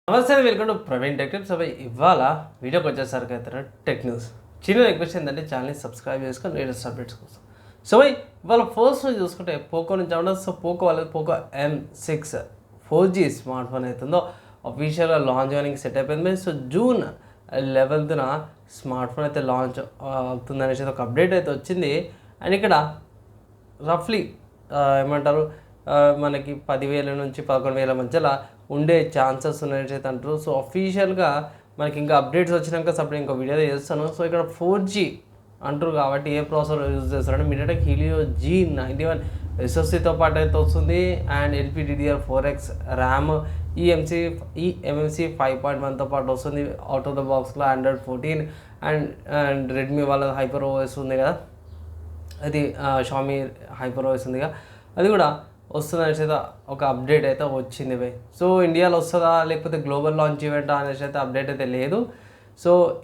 నమస్తే, welcome to Praveen tech tips. ఇవాళ వీడియోకి వచ్చేసరికి అయితే టెక్ న్యూస్. చిన్న రిక్వెస్ట్ ఏంటంటే ఛానల్ని సబ్స్క్రైబ్ చేసుకొని లేటెస్ట్ అప్డేట్స్ కోసం. ఇవాళ ఫస్ట్ చూసుకుంటే పోకో నుంచి ఉండదు. పోకో వాళ్ళది Poco M6 4G smart phone అవుతుందో అఫీషియల్గా లాంచ్ అవ్వడానికి సెట్ అయిపోయింది. జూన్ 11న స్మార్ట్ ఫోన్ అయితే లాంచ్ అవుతుంది అనేసి ఒక అప్డేట్ అయితే వచ్చింది. అండ్ ఇక్కడ రఫ్లీ ఏమంటారు మనకి 10,000 నుంచి 11,000 మధ్యలో ఉండే ఛాన్సెస్ ఉన్నాయని అయితే అంటారు. అఫీషియల్గా మనకి ఇంకా అప్డేట్స్ వచ్చినాక సపరేట్ ఇంకో వీడియో చేస్తాను. ఇక్కడ 4G అంటారు కాబట్టి ఏ ప్రాసెసర్ యూజ్ చేస్తారంటే MediaTek Helio G91 SoCతో పాటు అయితే వస్తుంది. అండ్ LPDDR4X ర్యామ్ eMMC 5.1తో పాటు వస్తుంది. అవుట్ ఆఫ్ ద బాక్స్లో Android 14 అండ్ రెడ్మీ వాళ్ళ హైపర్ ఓఎస్ ఉంది కదా, అది షామీ హైపర్ ఓఎస్ ఉంది కదా, అది కూడా వస్తుంది అనేసి అయితే ఒక అప్డేట్ అయితే వచ్చింది బై. ఇండియాలో వస్తుందా లేకపోతే గ్లోబల్ లాంచ్ ఈవెంట్ అనేసి అయితే అప్డేట్ అయితే లేదు.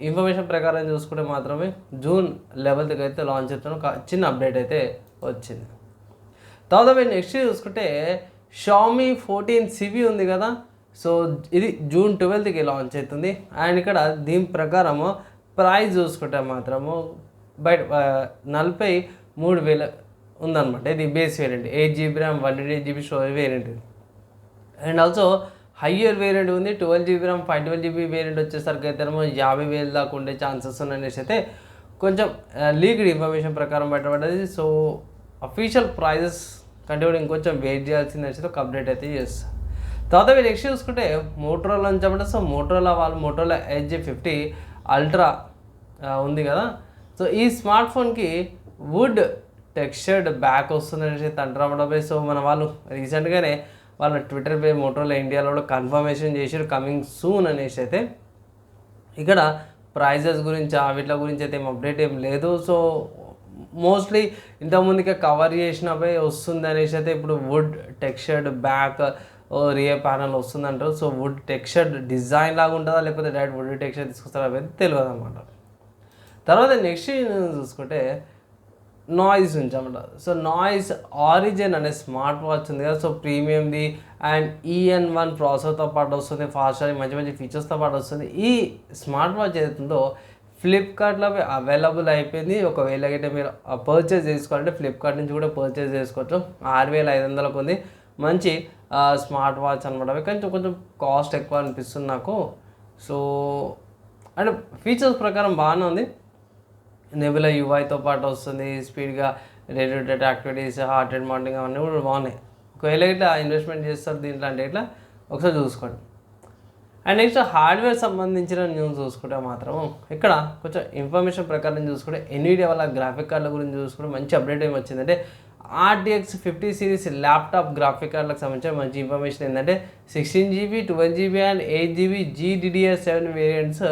ఇన్ఫర్మేషన్ ప్రకారం చూసుకుంటే మాత్రమే జూన్ 11కి అయితే లాంచ్ అవుతున్న ఒక చిన్న అప్డేట్ అయితే వచ్చింది. తర్వాత నెక్స్ట్ చూసుకుంటే షామీ 14CV ఉంది కదా, ఇది జూన్ 12కి లాంచ్ అవుతుంది. అండ్ ఇక్కడ దీని ప్రకారము ప్రైస్ చూసుకుంటే మాత్రము బయట 43,000 ఉందన్నమాట. ఇది base variant, 8GB RAM 128GB storage variant. And also higher variant ఉంది, 12GB ర్యామ్ 512GB వేరియంట్ వచ్చేసరికి అయితే 50,000 దాకా ఉండే ఛాన్సెస్ ఉన్నాయనేసి అయితే కొంచెం లీక్డ్ ఇన్ఫర్మేషన్ ప్రకారం బయటపడ్డది. అఫీషియల్ ప్రైజెస్ కంటే కూడా ఇంకొంచెం వెయిట్ చేయాల్సింది అనేసి ఒక అప్డేట్ అయితే చేస్తారు. తర్వాత నెక్స్ట్ చూసుకుంటే మోటరోలా నుంచి చెప్పండి. మోటరోలా వాళ్ళు మోటరోలా Edge 50 అల్ట్రా ఉంది కదా, ఈ స్మార్ట్ ఫోన్కి వుడ్ టెక్స్చర్డ్ బ్యాక్ వస్తుంది అనేసి అయితే అంటారు. మన వాళ్ళు రీసెంట్గానే వాళ్ళ ట్విట్టర్ పే మోటరోలా ఇండియాలో కూడా కన్ఫర్మేషన్ చేసారు కమింగ్ సూన్ అనేసి అయితే. ఇక్కడ ప్రైజెస్ గురించి వీటి గురించి అయితే ఏం అప్డేట్ ఏం లేదు. మోస్ట్లీ ఇంతకుముందుకే కవర్ చేసినపై వస్తుంది అనేసి అయితే ఇప్పుడు wood textured back rear panel వస్తుంది అంటారు. వుడ్ టెక్స్చర్డ్ డిజైన్ లాగా ఉంటుందా లేకపోతే డైరెక్ట్ వుడ్ టెక్స్చర్ తీసుకొస్తారా అనేది తెలియదు అనమాట. తర్వాత నెక్స్ట్ చూసుకుంటే నాయిస్ నుంచి అన్నమాట. నాయిస్ ఆరిజిన్ అనే స్మార్ట్ వాచ్ ఉంది కదా, ప్రీమియంది అండ్ EN1 ప్రాసెసర్తో పాటు వస్తుంది, ఫాస్ట్ ఛార్జింగ్ మంచి మంచి ఫీచర్స్తో పాటు వస్తుంది. ఈ స్మార్ట్ వాచ్ ఏదైతుందో ఫ్లిప్కార్ట్లో అవైలబుల్ అయిపోయింది. ఒకవేళ అయితే మీరు పర్చేస్ చేసుకోవాలంటే ఫ్లిప్కార్ట్ నుంచి కూడా పర్చేస్ చేసుకోవచ్చు. 6,500కు ఉంది. మంచి స్మార్ట్ వాచ్ అనమాట. కానీ కొంచెం కాస్ట్ ఎక్కువ అనిపిస్తుంది నాకు. అండ్ ఫీచర్స్ ప్రకారం బాగానే ఉంది. నెబులా UIతో పాటు వస్తుంది, స్పీడ్గా radiated activities, heart rate monitoring అవన్నీ కూడా బాగున్నాయి. ఒకవేళ ఇట్లా ఇన్వెస్ట్మెంట్ చేస్తారు దీంట్లో అంటే ఇట్లా ఒకసారి చూసుకోండి. అండ్ నెక్స్ట్ హార్డ్వేర్ సంబంధించిన న్యూస్ చూసుకుంటే మాత్రం ఇక్కడ కొంచెం ఇన్ఫర్మేషన్ ప్రకారం చూసుకుంటే NVIDIA వాళ్ళ గ్రాఫిక్ కార్డుల గురించి చూసుకుంటే మంచి అప్డేట్ ఏమి వచ్చిందంటే RTX 50 సిరీస్ ల్యాప్టాప్ గ్రాఫిక్ కార్డులకు సంబంధించిన మంచి ఇన్ఫర్మేషన్ ఏంటంటే 16GB 12GB and 8GB GDDR7 variants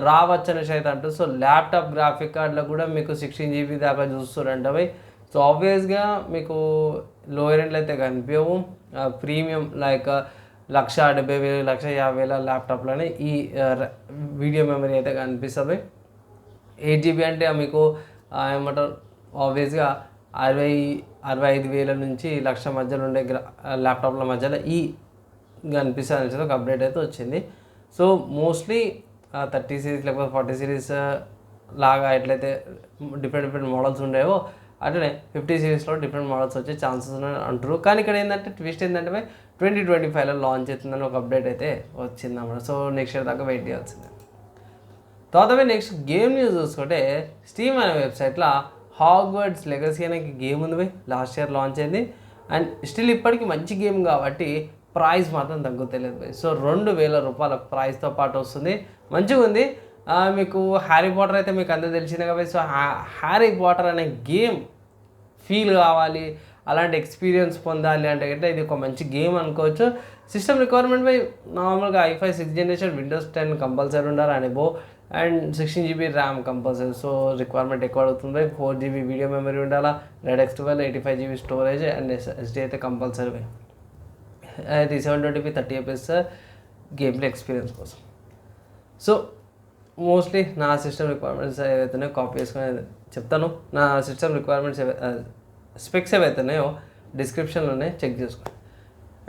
రావచ్చు అనేసి అయితే అంటారు. ల్యాప్టాప్ గ్రాఫిక్ కార్డులో కూడా మీకు 16GB దాకా చూస్తారంట అవి. ఆబ్వియస్గా మీకు లోయర్ ఎండ్లో అయితే కనిపించవు. ప్రీమియం లైక్ 170,000 150,000 ల్యాప్టాప్లోనే ఈ వీడియో మెమరీ అయితే కనిపిస్తుంది. 8GB అంటే మీకు ఏమంటారు ఆబ్వియస్గా 65,000 నుంచి 1,00,000 మధ్యలో ఉండే ల్యాప్టాప్ల మధ్యలో ఈ కనిపిస్తుంది అనేసి ఒక అప్డేట్ అయితే వచ్చింది. మోస్ట్లీ 30 సిరీస్ లేకపోతే 40 సిరీస్ లాగా ఎట్లయితే డిఫరెంట్ మోడల్స్ ఉండేవో అట్లనే 50 సిరీస్లో డిఫరెంట్ మోడల్స్ వచ్చే ఛాన్సెస్ ఉన్నాయని అంటారు. కానీ ఇక్కడ ఏంటంటే ట్విస్ట్ ఏంటంటే 2025లో లాంచ్ అవుతుందని ఒక అప్డేట్ అయితే వచ్చింది అన్నమాట. నెక్స్ట్ ఇయర్ దాకా వెయిట్ చేయాల్సిందే. తర్వాత నెక్స్ట్ గేమ్ న్యూస్ చూసుకుంటే స్టీమ్ అనే వెబ్సైట్లో హాగ్వర్డ్స్ లెగసీ అనే గేమ్ ఉంది. లాస్ట్ ఇయర్ లాంచ్ అయింది అండ్ స్టిల్ ఇప్పటికీ మంచి గేమ్ కాబట్టి ప్రైస్ మాత్రం తగ్గుతలేదు. 2,000 రూపాయల ప్రైస్తో పాటు వస్తుంది. మంచిగా ఉంది. మీకు హ్యారీ పాటర్ అయితే మీకు అందరూ తెలిసిందే కాబట్టి హ్యారీ పాటర్ అనే గేమ్ ఫీల్ కావాలి, అలాంటి ఎక్స్పీరియన్స్ పొందాలి అంటే ఇది ఒక మంచి గేమ్ అనుకోవచ్చు. సిస్టమ్ రిక్వైర్మెంట్ పై నార్మల్గా i5 6th generation Windows 10 compulsory ఉండాలి and 16GB RAM compulsory. Requirement ఎక్కువ అడుగుతుంది. 4GB వీడియో మెమరీ ఉండాలా, Redx 12 85GB storage and SD అయితే కంపల్సరీ. అది 720p 30fps game play experience కోసం. మోస్ట్లీ నా సిస్టమ్ రిక్వైర్మెంట్స్ ఏవైతున్నాయో కాపీ చేసుకుని చెప్తాను. నా సిస్టమ్ రిక్వైర్మెంట్స్ స్పెక్స్ ఏవైతున్నాయో డిస్క్రిప్షన్లోనే చెక్ చేసుకోండి.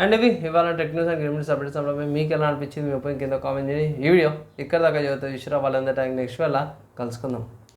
అండ్ ఇవి ఇవాళ tech news and gamings updates అప్పుడు మీకు ఎలా అనిపించింది మీ ఒపీనియన్ కింద కామెంట్ చేయండి. ఈ వీడియో ఇక్కడ దాకా చదువుతుంది ఇష్రా వాళ్ళందరూ నెక్స్ట్ వేళ కలుసుకుందాం.